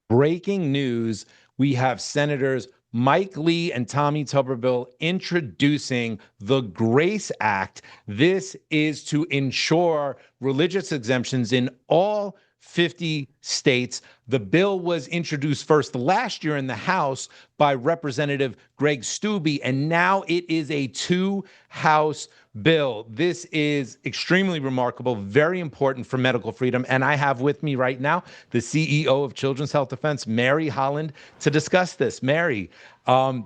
Breaking news, we have Senators Mike Lee and Tommy Tuberville introducing the GRACE Act. This is to ensure religious exemptions in all 50 states. The bill was introduced first last year in the House by Representative Greg Stubby, and now it is a two-house bill. This is extremely remarkable, very important for medical freedom. And I have with me right now the CEO of Children's Health Defense, Mary Holland, to discuss this. Mary,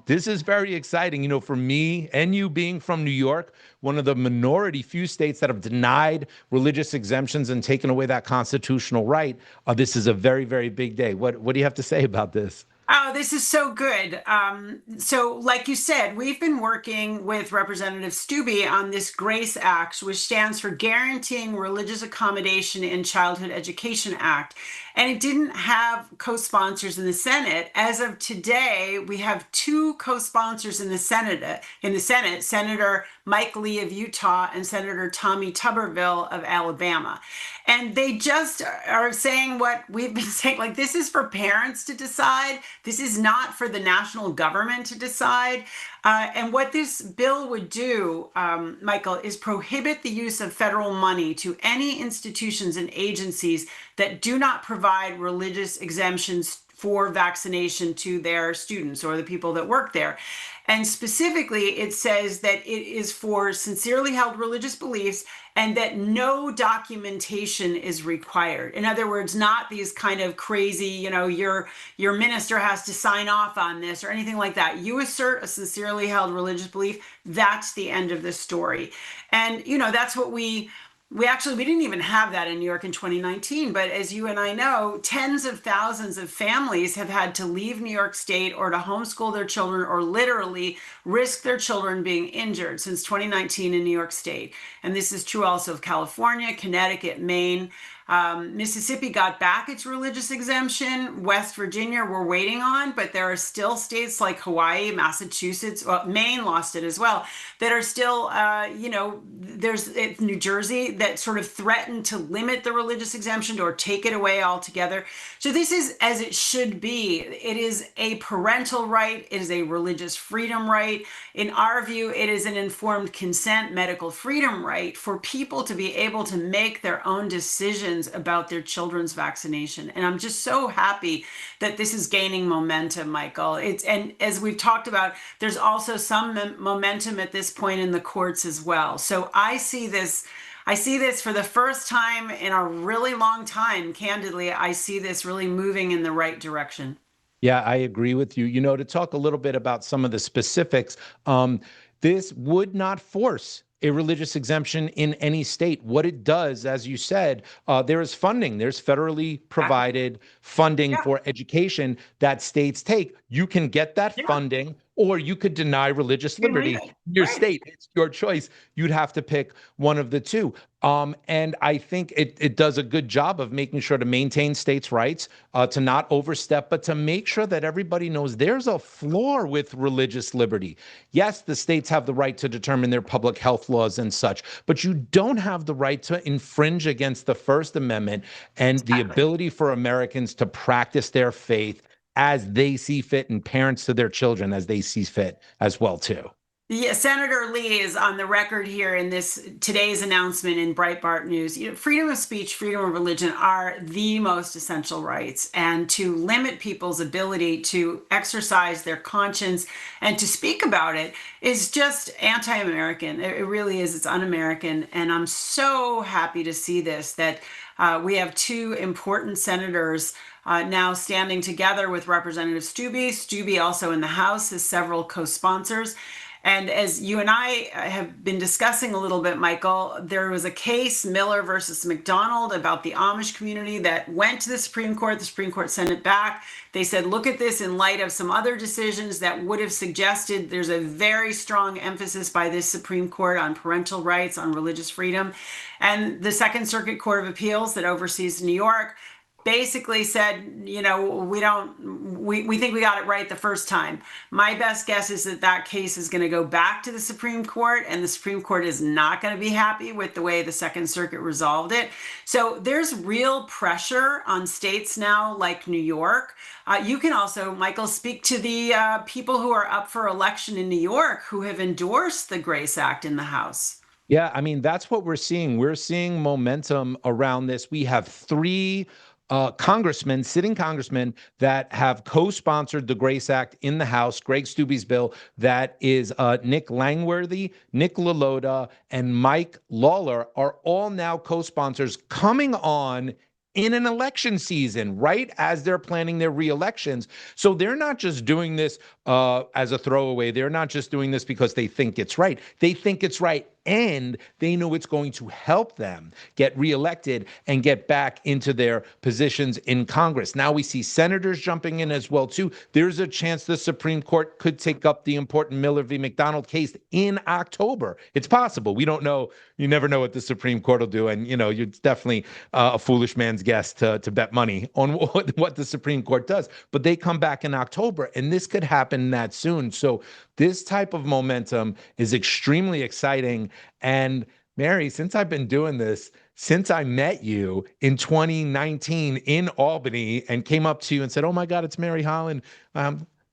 this is very exciting. You know, for me and you being from New York, one of the minority few states that have denied religious exemptions and taken away that constitutional right, this is a very, very big day. What do you have to say about this? Oh, this is so good. So, like you said, we've been working with Representative Stubby on this GRACE Act, which stands for Guaranteeing Religious Accommodation in Childhood Education Act. And it didn't have co-sponsors in the Senate. As of today, we have two co-sponsors in the Senate, Senator Mike Lee of Utah and Senator Tommy Tuberville of Alabama. And they just are saying what we've been saying, like, this is for parents to decide. This is not for the national government to decide. And what this bill would do, Michael, is prohibit the use of federal money to any institutions and agencies that do not provide religious exemptions for vaccination to their students or the people that work there. And specifically, it says that it is for sincerely held religious beliefs and that no documentation is required. In other words, not these kind of crazy, your minister has to sign off on this or anything like that. You assert a sincerely held religious belief, that's the end of the story. And, that's what we didn't even have that in New York in 2019, but as you and I know, tens of thousands of families have had to leave New York State or to homeschool their children or literally risk their children being injured since 2019 in New York State. And this is true also of California, Connecticut, Maine. Mississippi got back its religious exemption. West Virginia we're waiting on, but there are still states like Hawaii, Massachusetts, Maine lost it as well, that are still, there's New Jersey that sort of threatened to limit the religious exemption or take it away altogether. So this is as it should be. It is a parental right. It is a religious freedom right. In our view, it is an informed consent medical freedom right for people to be able to make their own decisions about their children's vaccination. And I'm just so happy that this is gaining momentum, Michael. And as we've talked about, there's also some momentum at this point in the courts as well. So I see this for the first time in a really long time. Candidly, I see this really moving in the right direction. Yeah, I agree with you. To talk a little bit about some of the specifics, this would not force a religious exemption in any state. What it does, as you said, there is funding. There's federally provided funding for education that states take. You can get that funding, or you could deny religious liberty in your state. It's your choice. You'd have to pick one of the two. And I think it does a good job of making sure to maintain states' rights, to not overstep, but to make sure that everybody knows there's a floor with religious liberty. Yes, the states have the right to determine their public health laws and such, but you don't have the right to infringe against the First Amendment and the ability for Americans to practice their faith as they see fit, and parents to their children as they see fit as well, too. Yeah, Senator Lee is on the record here in today's announcement in Breitbart News. Freedom of speech, freedom of religion are the most essential rights, and to limit people's ability to exercise their conscience and to speak about it is just anti-American. It really is. It's un-American, and I'm so happy to see that we have two important senators now standing together with Representative Stubby. Stubby also in the House has several co-sponsors. And as you and I have been discussing a little bit, Michael, there was a case, Miller versus McDonald, about the Amish community that went to the Supreme Court. The Supreme Court sent it back. They said, look at this in light of some other decisions that would have suggested there's a very strong emphasis by this Supreme Court on parental rights, on religious freedom. And the Second Circuit Court of Appeals that oversees New York basically said, we think we got it right the first time. My best guess is that that case is going to go back to the Supreme Court, and the Supreme Court is not going to be happy with the way the Second Circuit resolved it. So there's real pressure on states now, like New York. You can also, Michael, speak to the people who are up for election in New York who have endorsed the Grace Act in the House. Yeah, I mean, that's what we're seeing. We're seeing momentum around this. We have three sitting congressmen that have co-sponsored the Grace Act in the House, Greg Stubby's bill, that is Nick Langworthy, Nick LaLota, and Mike Lawler are all now co-sponsors coming on in an election season, right as they're planning their re-elections. So they're not just doing this as a throwaway. They're not just doing this because they think it's right. They think it's right, and they know it's going to help them get reelected and get back into their positions in Congress. Now we see senators jumping in as well, too. There's a chance the Supreme Court could take up the important Miller v. McDonald case in October. It's possible. We don't know. You never know what the Supreme Court will do. And, you're definitely a foolish man's guess to bet money on what the Supreme Court does. But they come back in October, and this could happen that soon. So this type of momentum is extremely exciting. And Mary, since I've been doing this, since I met you in 2019 in Albany and came up to you and said, "Oh my God, it's Mary Holland.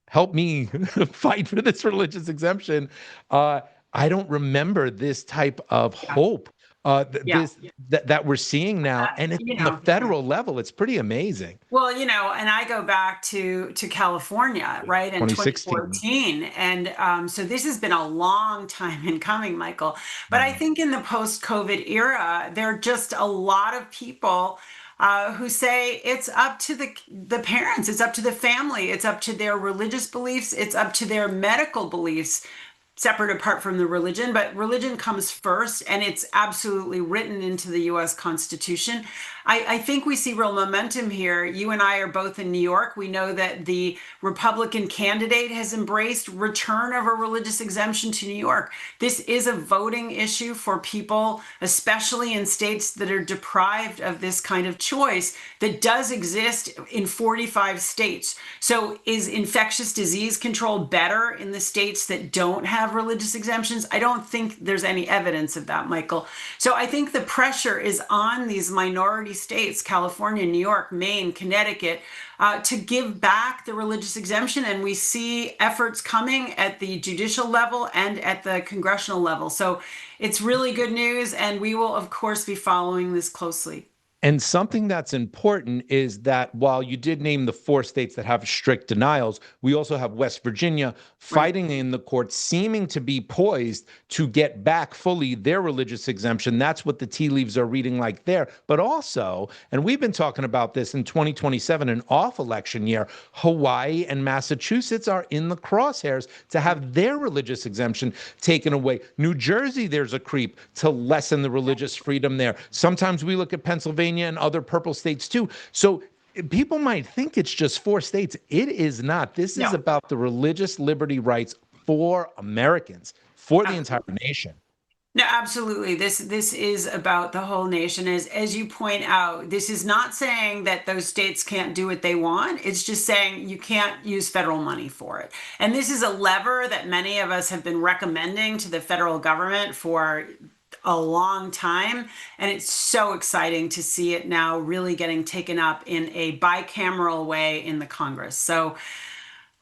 Help me fight for this religious exemption." I don't remember this type of hope that we're seeing now. And it's on the federal level. It's pretty amazing. Well, and I go back to California, right, in 2014. And so this has been a long time in coming, Michael. But I think in the post-COVID era, there are just a lot of people who say it's up to the parents, it's up to the family, it's up to their religious beliefs, it's up to their medical beliefs, separate apart from the religion, but religion comes first, and it's absolutely written into the US Constitution. I think we see real momentum here. You and I are both in New York. We know that the Republican candidate has embraced return of a religious exemption to New York. This is a voting issue for people, especially in states that are deprived of this kind of choice that does exist in 45 states. So is infectious disease control better in the states that don't have religious exemptions? I don't think there's any evidence of that, Michael. So I think the pressure is on these minority states, California, New York, Maine, Connecticut, to give back the religious exemption. And we see efforts coming at the judicial level and at the congressional level. So it's really good news. And we will, of course, be following this closely. And something that's important is that while you did name the 4 states that have strict denials, we also have West Virginia fighting in the courts, seeming to be poised to get back fully their religious exemption. That's what the tea leaves are reading like there. But also, and we've been talking about this in 2027, an off-election year, Hawaii and Massachusetts are in the crosshairs to have their religious exemption taken away. New Jersey, there's a creep to lessen the religious freedom there. Sometimes we look at Pennsylvania and other purple states too. So people might think it's just 4 states. It is not. This is about the religious liberty rights for Americans, for the entire nation. No, absolutely. This is about the whole nation. As you point out, this is not saying that those states can't do what they want. It's just saying you can't use federal money for it. And this is a lever that many of us have been recommending to the federal government for a long time, and it's so exciting to see it now really getting taken up in a bicameral way in the Congress. So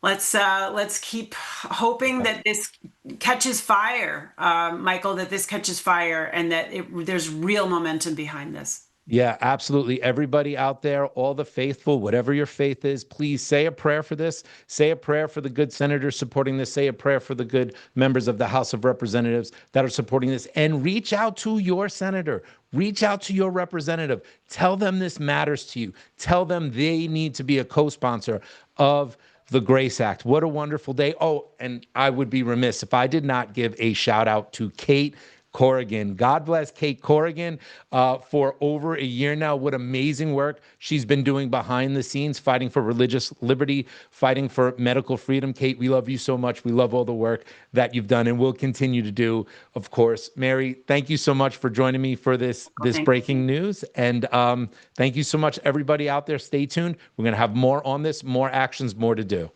let's keep hoping that this catches fire, Michael, that this catches fire, and that there's real momentum behind this. Yeah, absolutely. Everybody out there, all the faithful, whatever your faith is, please say a prayer for this. Say a prayer for the good senators supporting this. Say a prayer for the good members of the House of Representatives that are supporting this. And reach out to your senator. Reach out to your representative. Tell them this matters to you. Tell them they need to be a co-sponsor of the Grace Act. What a wonderful day. Oh, and I would be remiss if I did not give a shout out to Kate Corrigan. God bless Kate Corrigan for over a year now. What amazing work she's been doing behind the scenes, fighting for religious liberty, fighting for medical freedom. Kate, we love you so much. We love all the work that you've done and will continue to do, of course. Mary, thank you so much for joining me for this breaking news. And thank you so much, everybody out there. Stay tuned. We're going to have more on this, more actions, more to do.